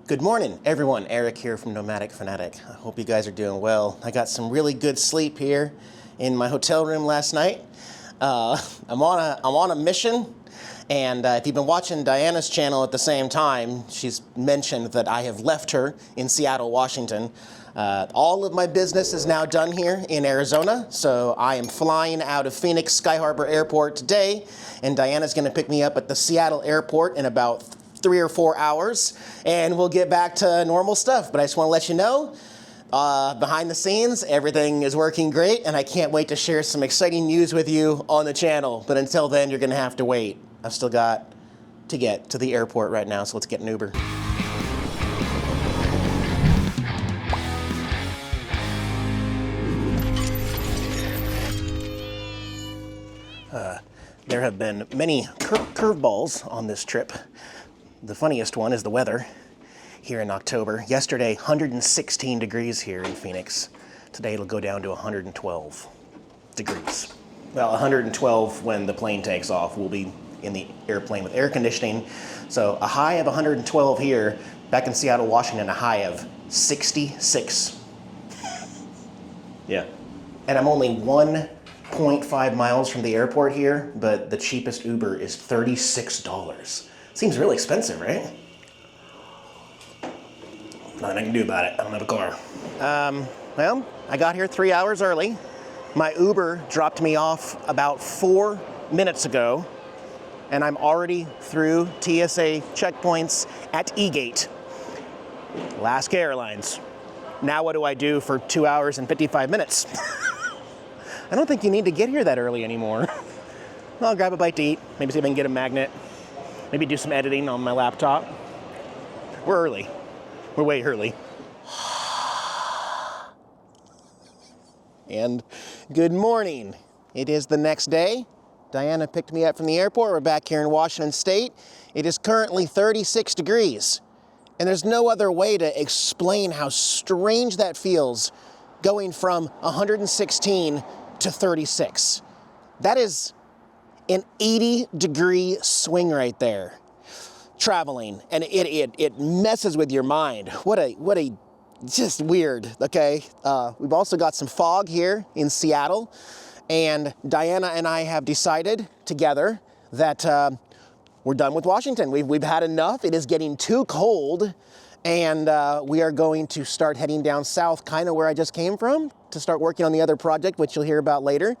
Good morning, everyone. Eric here from Nomadic Fanatic. I hope you guys are doing well. I got some really good sleep here in my hotel room last night. I'm on a mission, and if you've been watching Diana's channel at the same time, she's mentioned that I have left her in Seattle, Washington. All of my business is now done here in Arizona, so I am flying out of Phoenix Sky Harbor Airport today, and Diana's going to pick me up at the Seattle airport in about 3 or 4 hours, and we'll get back to normal stuff. But I just want to let you know, behind the scenes, everything is working great, and I can't wait to share some exciting news with you on the channel. But until then, you're going to have to wait. I've still got to get to the airport right now, so let's get an Uber. There have been many curveballs on this trip. The funniest one is the weather here in October. Yesterday, 116 degrees here in Phoenix. Today it'll go down to 112 degrees. Well, 112 when the plane takes off. We'll be in the airplane with air conditioning. So a high of 112 here, back in Seattle, Washington, a high of 66. Yeah. And I'm only 1.5 miles from the airport here, but the cheapest Uber is $36. Seems really expensive, right? Nothing I can do about it. I don't have a car. Well, I got here 3 hours early. My Uber dropped me off about 4 minutes ago, and I'm already through TSA checkpoints at eGate. Alaska Airlines. Now what do I do for 2 hours and 55 minutes? I don't think you need to get here that early anymore. I'll grab a bite to eat, maybe see if I can get a magnet, maybe do some editing on my laptop. We're early. We're way early. And good morning. It is the next day. Diana picked me up from the airport. We're back here in Washington State. It is currently 36 degrees. And there's no other way to explain how strange that feels going from 116 to 36. That is an 80-degree swing right there. Traveling, and it messes with your mind. What a just weird, okay? We've also got some fog here in Seattle, and Diana and I have decided together that we're done with Washington. We've had enough. It is getting too cold, and we are going to start heading down south, kind of where I just came from, to start working on the other project, which you'll hear about later.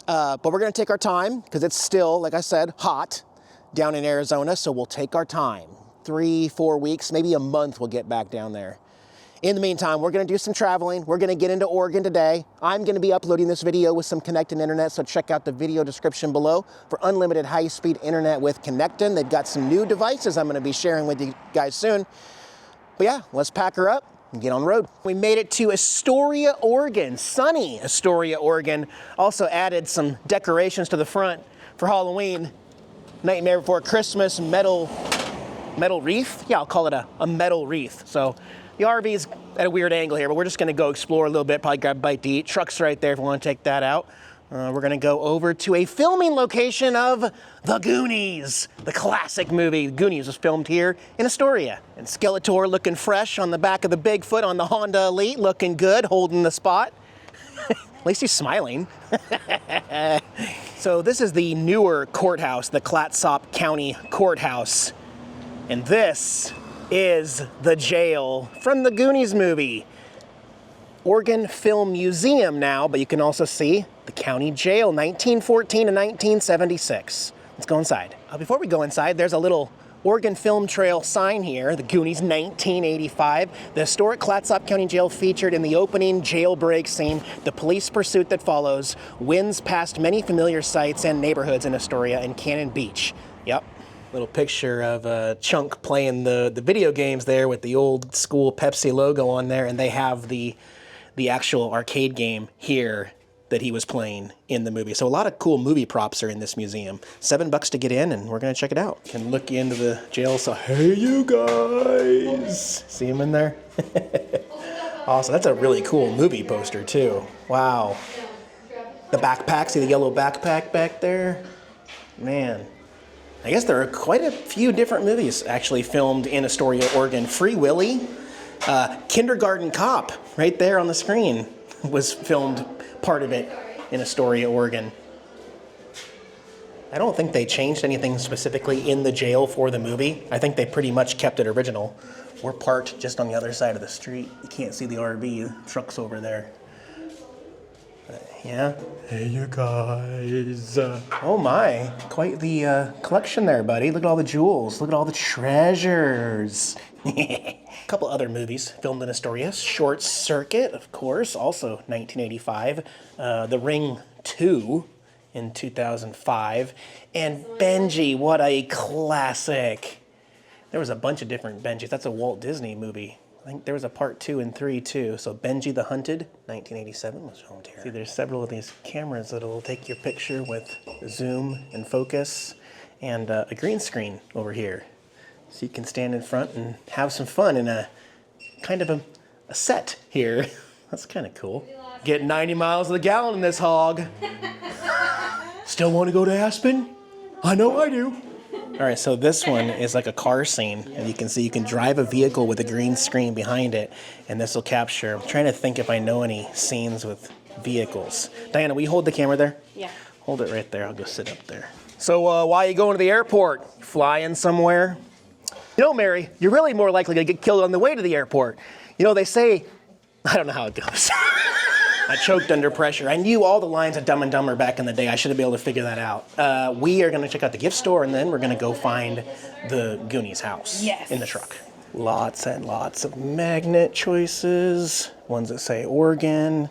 But we're going to take our time, because it's still, like I said, hot down in Arizona, so we'll take our time. 3-4 weeks, maybe a month, we'll get back down there. In the meantime, we're going to do some traveling. We're going to get into Oregon today. I'm going to be uploading this video with some Connectin internet, so check out the video description below for unlimited high-speed internet with Connectin. They've got some new devices I'm going to be sharing with you guys soon. But yeah, let's pack her up and get on the road. We made it to Astoria, Oregon, sunny Astoria, Oregon. Also added some decorations to the front for Halloween. Nightmare Before Christmas metal wreath. Yeah, I'll call it a metal wreath. So the RV's at a weird angle here, but we're just gonna go explore a little bit, probably grab a bite to eat. Truck's right there if you wanna take that out. We're gonna go over to a filming location of The Goonies, the classic movie. Goonies was filmed here in Astoria. And Skeletor looking fresh on the back of the Bigfoot on the Honda Elite, looking good, holding the spot. At least he's smiling. So this is the newer courthouse, the Clatsop County Courthouse. And this is the jail from the Goonies movie. Oregon Film Museum now, but you can also see the county jail, 1914 to 1976. Let's go inside. Before we go inside, there's a little Oregon Film Trail sign here, the Goonies 1985. The historic Clatsop County Jail featured in the opening jailbreak scene. The police pursuit that follows winds past many familiar sights and neighborhoods in Astoria and Cannon Beach. Yep. Little picture of Chunk playing the video games there with the old school Pepsi logo on there, and they have the actual arcade game here that he was playing in the movie. So a lot of cool movie props are in this museum. $7 to get in, and we're gonna check it out. Can look into the jail, so hey you guys! See him in there? Awesome, that's a really cool movie poster too. Wow. The backpack, see the yellow backpack back there? Man. I guess there are quite a few different movies actually filmed in Astoria, Oregon. Free Willy, Kindergarten Cop, right there on the screen, was filmed, part of it, in Astoria, Oregon. I don't think they changed anything specifically in the jail for the movie. I think they pretty much kept it original. We're parked just on the other side of the street. You can't see the RV, the truck's over there. Yeah. Hey, you guys. Oh my, quite the collection there, buddy. Look at all the jewels. Look at all the treasures. A couple other movies filmed in Astoria. Short Circuit, of course, also 1985. The Ring 2 in 2005. And Benji, what a classic. There was a bunch of different Benjis. That's a Walt Disney movie. I think there was a part 2 and 3 too. So Benji the Hunted, 1987 was filmed here. See, there's several of these cameras that'll take your picture with zoom and focus, and a green screen over here. So you can stand in front and have some fun in a kind of a set here. That's kind of cool. Get 90 miles to the gallon in this hog. Still want to go to Aspen? I know I do. All right, so this one is like a car scene, and you can see you can drive a vehicle with a green screen behind it, and this will capture. I'm trying to think if I know any scenes with vehicles. Diana, will you hold the camera there? Yeah. Hold it right there. I'll go sit up there. So why are you going to the airport? Flying somewhere? You know, Mary, you're really more likely to get killed on the way to the airport. You know, they say, I don't know how it goes. I choked under pressure. I knew all the lines of Dumb and Dumber back in the day. I should have been able to figure that out. We are going to check out the gift store, and then we're going to go find the Goonies house in the truck. Lots and lots of magnet choices, ones that say Oregon.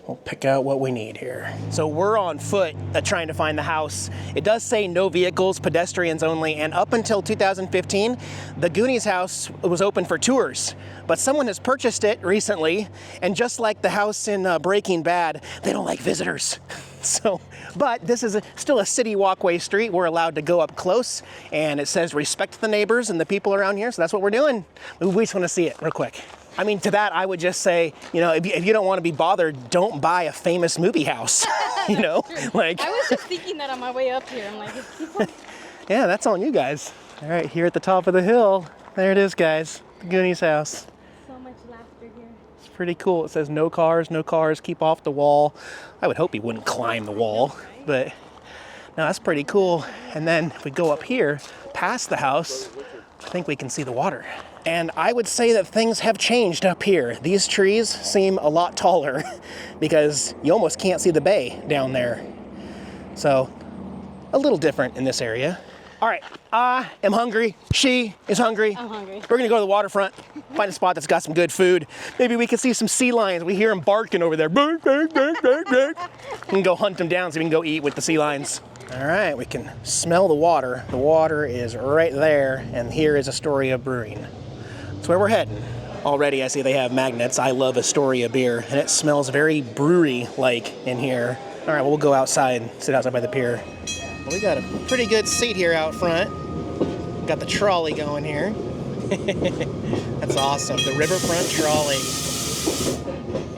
We'll pick out what we need here. So we're on foot trying to find the house. It does say no vehicles, pedestrians only, and up until 2015, the Goonies house was open for tours. But someone has purchased it recently, and just like the house in Breaking Bad, they don't like visitors. But this is still a city walkway street. We're allowed to go up close, and it says respect the neighbors and the people around here, so that's what we're doing. We just want to see it real quick. I mean, to that, I would just say, you know, if you don't want to be bothered, don't buy a famous movie house, you know? Like, I was just thinking that on my way up here. I'm like, yeah, that's on you guys. All right, here at the top of the hill, there it is, guys, the Goonies house. So much laughter here. It's pretty cool. It says no cars, keep off the wall. I would hope he wouldn't climb the wall, but no, that's pretty cool. And then if we go up here, past the house, I think we can see the water. And I would say that things have changed up here. These trees seem a lot taller because you almost can't see the bay down there. So, a little different in this area. All right, I am hungry. She is hungry. I'm hungry. We're gonna go to the waterfront, find a spot that's got some good food. Maybe we can see some sea lions. We hear them barking over there. We can go hunt them down so we can go eat with the sea lions. All right, we can smell the water. The water is right there, and here is Astoria Brewing. That's where we're heading. Already I see they have magnets. I love Astoria beer, and it smells very brewery-like in here. All right, well, we'll go outside and sit outside by the pier. Well, we got a pretty good seat here out front. Got the trolley going here. That's awesome, the riverfront trolley.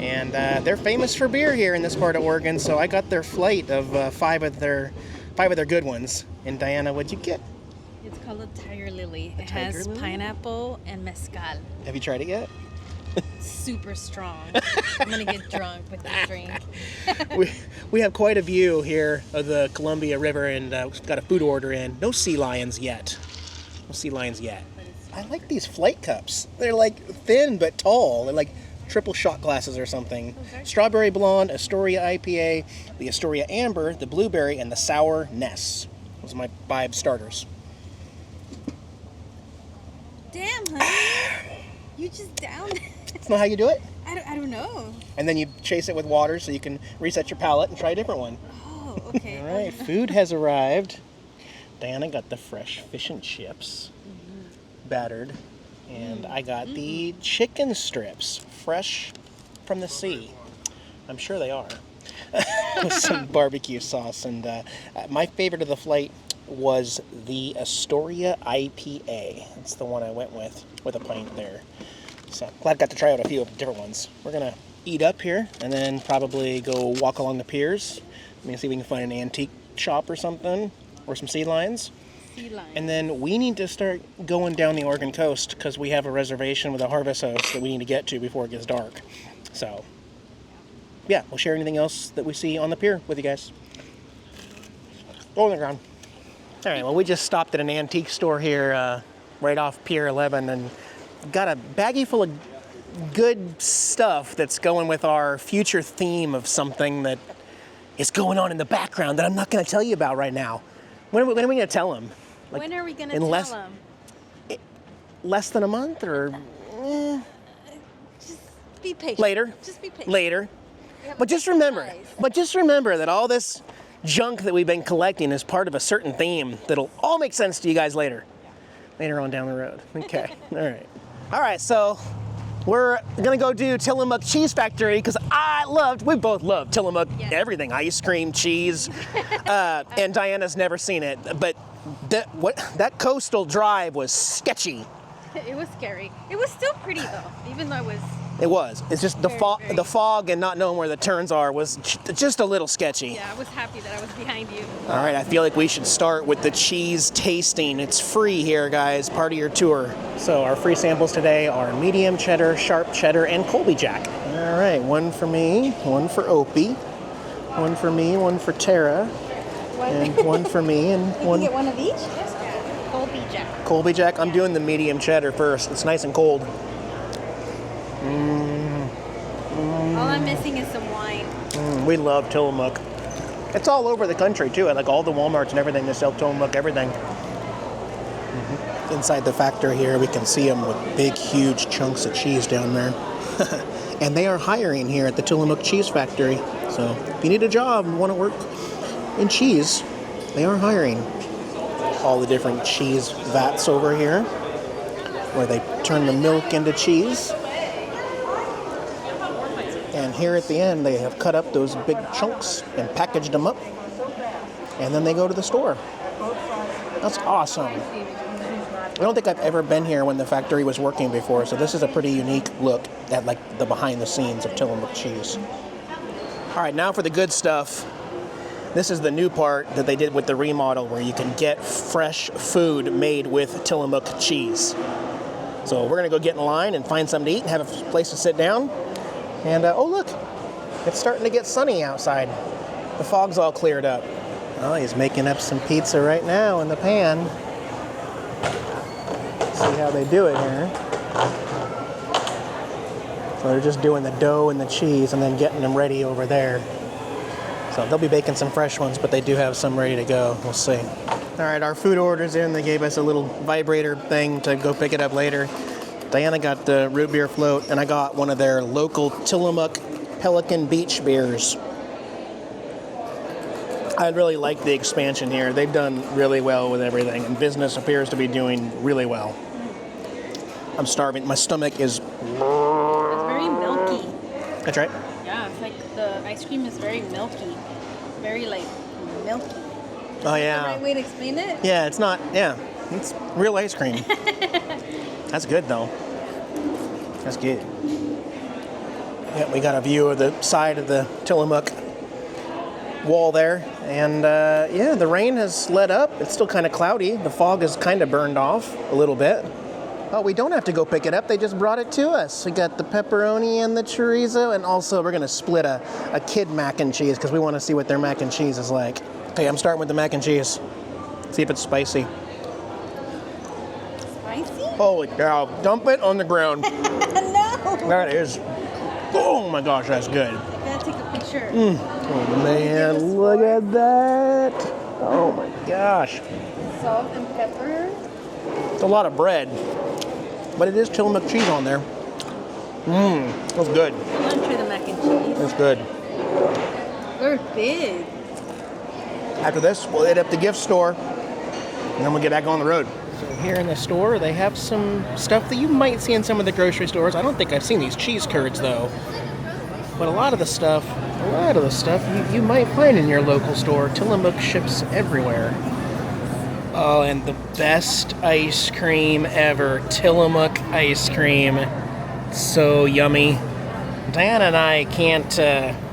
And they're famous for beer here in this part of Oregon, so I got their flight of five of their good ones. And Diana, what'd you get? It's called a Tiger Lily. It has pineapple and mezcal. Have you tried it yet? Super strong. I'm gonna get drunk with this drink. we have quite a view here of the Columbia River, and we've got a food order in. No sea lions yet. No sea lions yet. I like these flight cups. They're like thin but tall. They're like triple shot glasses or something. Okay. Strawberry Blonde, Astoria IPA, the Astoria Amber, the Blueberry, and the Sour Ness. Those are my 5 starters. Damn, honey. You just downed it. That's not how you do it? I don't know. And then you chase it with water so you can reset your palate and try a different one. Oh, okay. All right, food has arrived. Diana got the fresh fish and chips, battered. And I got the chicken strips, fresh from the sea. I'm sure they are. With some barbecue sauce. And my favorite of the flight was the Astoria IPA. That's the one I went with a pint there. So glad I got to try out a few of the different ones. We're gonna eat up here and then probably go walk along the piers. Maybe see if we can find an antique shop or something, or some sea lions. sea lion. And then we need to start going down the Oregon coast because we have a reservation with a harvest house that we need to get to before it gets dark. So, yeah, we'll share anything else that we see on the pier with you guys. Go on the ground. All right, well, we just stopped at an antique store here right off Pier 11 and got a baggie full of good stuff that's going with our future theme of something that is going on in the background that I'm not going to tell you about right now. When are we going to tell him? Like, when are we going to tell them? Less than a month or? Just be patient. Later. Just be patient. Later. But just remember that all this junk that we've been collecting is part of a certain theme that'll all make sense to you guys later on down the road. Okay. All right, so we're gonna go do Tillamook Cheese Factory because we both love Tillamook, everything, ice cream, cheese, and Diana's never seen it, but that coastal drive was sketchy. It was scary. It was still pretty though, even though it was. It was. It's just the fog and not knowing where the turns are was just a little sketchy. Yeah, I was happy that I was behind you. All right, I feel like we should start with the cheese tasting. It's free here, guys, part of your tour. So our free samples today are medium cheddar, sharp cheddar, and Colby Jack. All right, one for me, one for Opie, one for me, one for Tara, and one for me, and one. You get one of each? Yes, Colby Jack. Colby Jack. I'm doing the medium cheddar first. It's nice and cold. All I'm missing is some wine. We love Tillamook. It's all over the country too. Like all the Walmarts and everything, they sell Tillamook, everything. Inside the factory here, we can see them with big, huge chunks of cheese down there. And they are hiring here at the Tillamook Cheese Factory. So if you need a job and want to work in cheese, they are hiring. All the different cheese vats over here, where they turn the milk into cheese. And here at the end, they have cut up those big chunks and packaged them up. And then they go to the store. That's awesome. I don't think I've ever been here when the factory was working before, so this is a pretty unique look at like the behind the scenes of Tillamook cheese. All right, now for the good stuff. This is the new part that they did with the remodel where you can get fresh food made with Tillamook cheese. So we're gonna go get in line and find something to eat and have a place to sit down. And oh look, it's starting to get sunny outside. The fog's all cleared up. Oh, he's making up some pizza right now in the pan. See how they do it here. So they're just doing the dough and the cheese and then getting them ready over there. So they'll be baking some fresh ones, but they do have some ready to go. We'll see. All right, our food order's in. They gave us a little vibrator thing to go pick it up later. Diana got the root beer float, and I got one of their local Tillamook Pelican Beach beers. I really like the expansion here. They've done really well with everything, and business appears to be doing really well. I'm starving. My stomach is... It's very milky. That's right. Yeah, it's like the ice cream is very milky. Very, like, milky. Oh, yeah. Is that the right way to explain it? Yeah, it's not... Yeah, it's real ice cream. That's good, though. That's good. Yeah, we got a view of the side of the Tillamook wall there. And, yeah, the rain has let up. It's still kind of cloudy. The fog is kind of burned off a little bit. Oh, we don't have to go pick it up. They just brought it to us. We got the pepperoni and the chorizo. And also, we're going to split a kid mac and cheese because we want to see what their mac and cheese is like. Okay, I'm starting with the mac and cheese. See if it's spicy. Holy cow, dump it on the ground. No! That is, oh my gosh, that's good. I gotta take a picture. Oh man, look at that. Oh my gosh. Salt and pepper. It's a lot of bread, but it is Tillamook cheese on there. That's good. I want to try the mac and cheese. That's good. They're big. After this, we'll hit up the gift store, and then we'll get back on the road. So here in the store, they have some stuff that you might see in some of the grocery stores. I don't think I've seen these cheese curds, though. But a lot of the stuff you might find in your local store. Tillamook ships everywhere. Oh, and the best ice cream ever. Tillamook ice cream. So yummy. Diana and I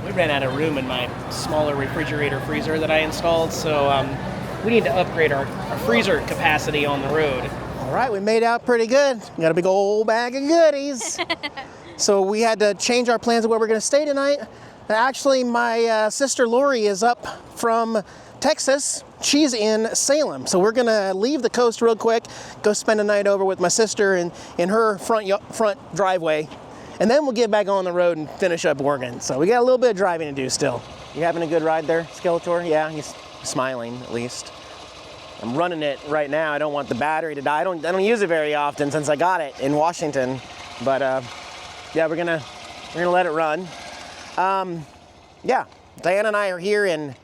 we ran out of room in my smaller refrigerator freezer that I installed, so we need to upgrade our freezer capacity on the road. All right, we made out pretty good. We got a big old bag of goodies. So we had to change our plans of where we're gonna stay tonight. Actually, my sister Lori is up from Texas. She's in Salem. So we're gonna leave the coast real quick, go spend a night over with my sister in her front driveway, and then we'll get back on the road and finish up Oregon. So we got a little bit of driving to do still. You having a good ride there, Skeletor? Yeah, he's smiling at least. I'm running it right now. I don't want the battery to die. I don't use it very often since I got it in Washington, but yeah, we're gonna let it run. Yeah, Diana and I are here in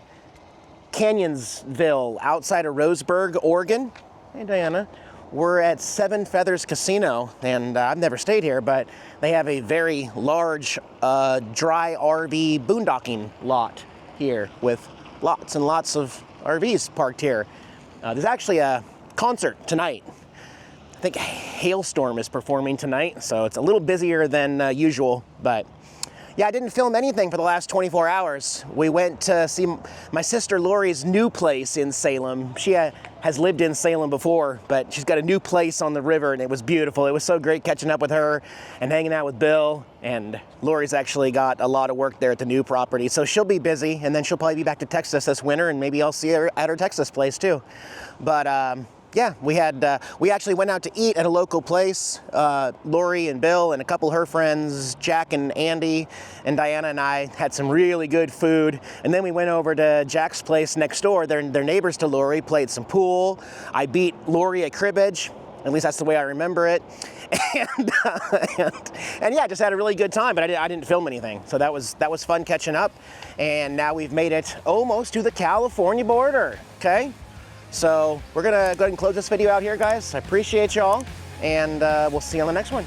Canyonsville, outside of Roseburg, Oregon. Hey, Diana. We're at Seven Feathers Casino, and I've never stayed here, but they have a very large dry RV boondocking lot here with lots and lots of RVs parked here. There's actually a concert tonight. I think Hailstorm is performing tonight, so it's a little busier than usual, but yeah, I didn't film anything for the last 24 hours. We went to see my sister Lori's new place in Salem. She has lived in Salem before, but she's got a new place on the river, and it was beautiful. It was so great catching up with her and hanging out with Bill, and Lori's actually got a lot of work there at the new property, so she'll be busy, and then she'll probably be back to Texas this winter, and maybe I'll see her at her Texas place too. But yeah, we actually went out to eat at a local place. Lori and Bill and a couple of her friends, Jack and Andy, and Diana and I had some really good food. And then we went over to Jack's place next door. They're neighbors to Lori, played some pool. I beat Lori at cribbage. At least that's the way I remember it. And yeah, just had a really good time, but I didn't film anything. So that was fun catching up. And now we've made it almost to the California border, okay? So we're gonna go ahead and close this video out here, guys. I appreciate y'all, and we'll see you on the next one.